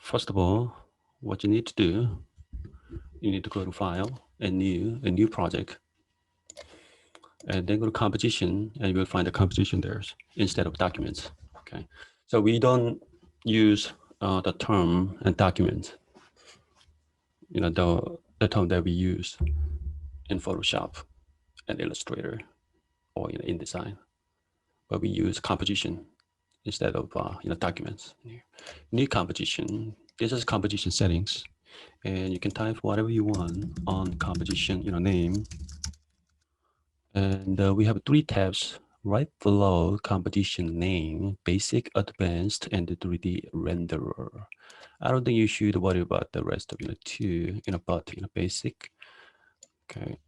first of all, what you need to do, you need to go to File and New Project, and then go to Composition, and you will find the composition there instead of Documents. Okay, so we don't use the term and document, the term that we use in Photoshop and Illustrator or in InDesign, but we use composition instead of documents. New composition. This is composition settings, and you can type whatever you want on composition, name. And we have 3 tabs right below composition name: basic, advanced, and the 3D renderer. I don't think you should worry about the rest of two, but basic. Okay.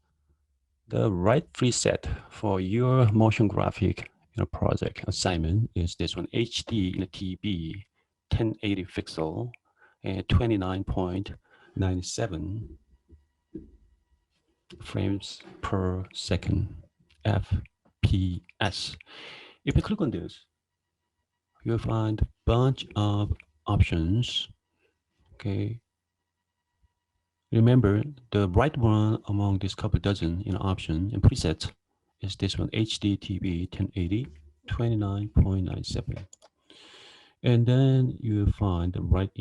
The right preset for your motion graphic project assignment is this one: HD TB 1080 pixel and 29.97 frames per second FPS. If you click on this, you'll find a bunch of options. Okay. Remember, the right one among this couple dozen options and presets is this one: HDTV 1080 29.97. And then you find the right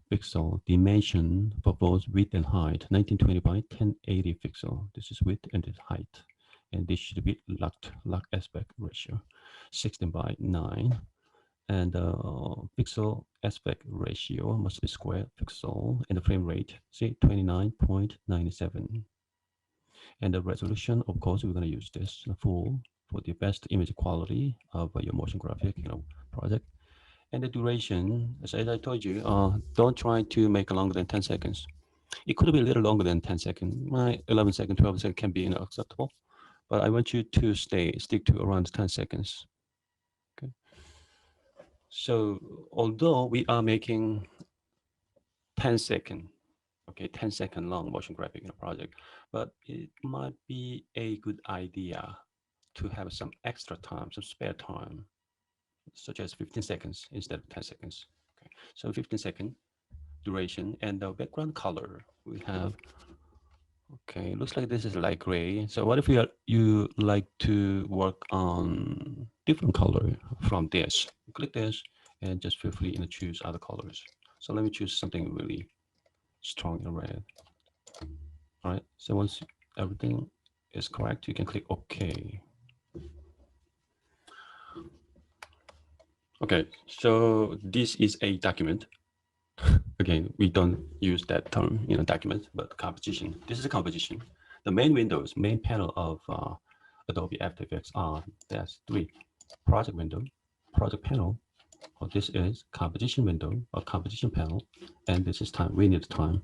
pixel dimension for both width and height: 1920 by 1080 pixel. This is width and this height. And this should be lock aspect ratio 16 by 9. And pixel aspect ratio must be square pixel, and the frame rate, see, 29.97. And the resolution, of course, we're going to use this full for the best image quality of your motion graphic project. And the duration, as I told you, don't try to make it longer than 10 seconds. It could be a little longer than 10 seconds. 11 seconds, 12 seconds can be acceptable, but I want you to stick to around 10 seconds. Okay. So although we are making 10-second, 10-second long motion graphic project, but it might be a good idea to have some extra time, some spare time, such as 15 seconds instead of 10 seconds. Okay. So 15-second duration, and the background color we have. Okay, looks like this is light gray. So what if you like to work on different color from this? Click this and just feel free to choose other colors. So let me choose something really strong in red. All right, so once everything is correct, you can click OK. Okay, so this is a document. Again, we don't use that term, document, but composition. This is a composition. The main windows, main panel of Adobe After Effects are there's 3: project window, project panel, or this is composition window or composition panel, and this is time. We need time.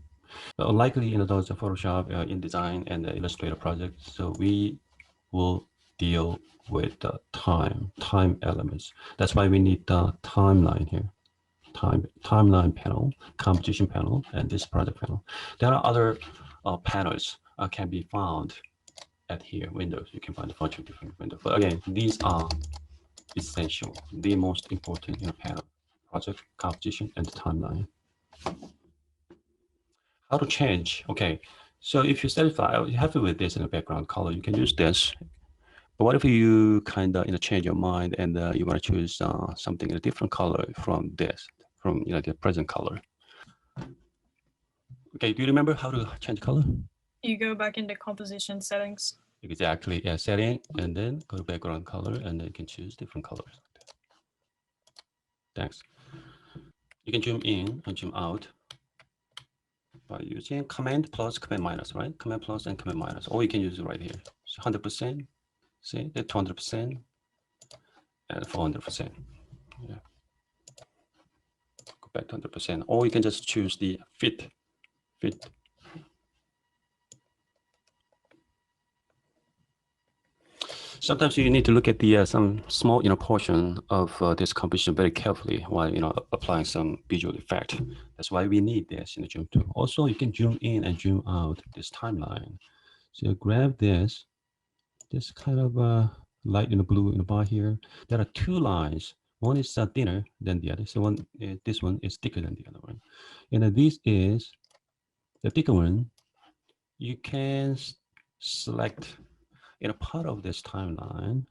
Likely those are Photoshop, InDesign, and the Illustrator projects. So we will deal with the time elements. That's why we need the timeline here. Timeline panel, composition panel, and this project panel. There are other panels can be found at here, windows. You can find a bunch of different windows. But again, these are essential, the most important panel: project, composition, and the timeline. How to change? Okay, so if you're satisfied, you're happy with this in the background color, you can use this. But what if you kind of change your mind and you want to choose something in a different color from this, from the present color? Okay, do you remember how to change color? You go back into composition settings. Exactly, yeah, setting, and then go to background color, and then you can choose different colors. Thanks. You can zoom in and zoom out by using Command plus, Command minus, right? Command plus and Command minus, or you can use it right here. So 100%, see, that 200%, and 400%. Yeah. Go back to 100%, or you can just choose the fit. Sometimes you need to look at the some small portion of this composition very carefully while applying some visual effect. That's why we need this in the zoom tool. Also, you can zoom in and zoom out this timeline. So you grab this kind of light in the blue in the bar here. There are 2 lines. One is thinner than the other. So this one is thicker than the other one. And this is the thicker one. You can select in a part of this timeline.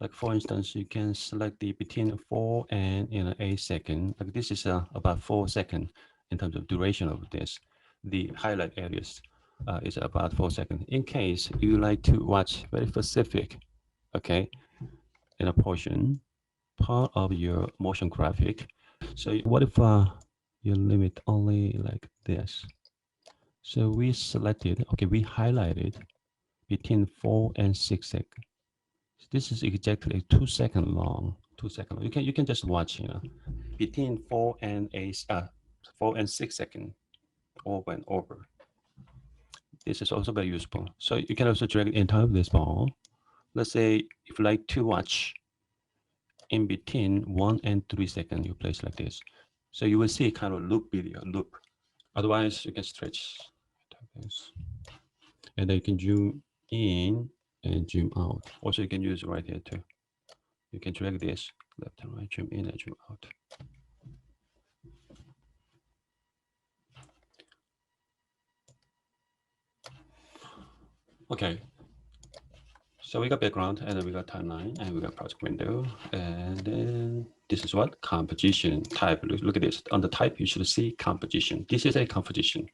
Like for instance, you can select the between 4 and 8 seconds. Like this is about 4 seconds in terms of duration of this. The highlight areas is about 4 seconds. In case you like to watch very specific, okay, in a portion, part of your motion graphic. So what if you limit only like this? So we selected, okay, we highlighted between 4 and 6 seconds. This is exactly 2 seconds long. 2 seconds. You can just watch, between 4 and 6 seconds over and over. This is also very useful. So you can also drag it into this ball. Let's say if you like to watch in between 1 and 3 seconds, you place like this. So you will see kind of loop video, loop. Otherwise, you can stretch this. And then you can zoom in and zoom out. Also, you can use right here too. You can drag this left and right, zoom in and zoom out. Okay. So we got background, and then we got timeline, and we got project window, and then this is what composition type. Look at this. On the type, you should see composition. This is a composition.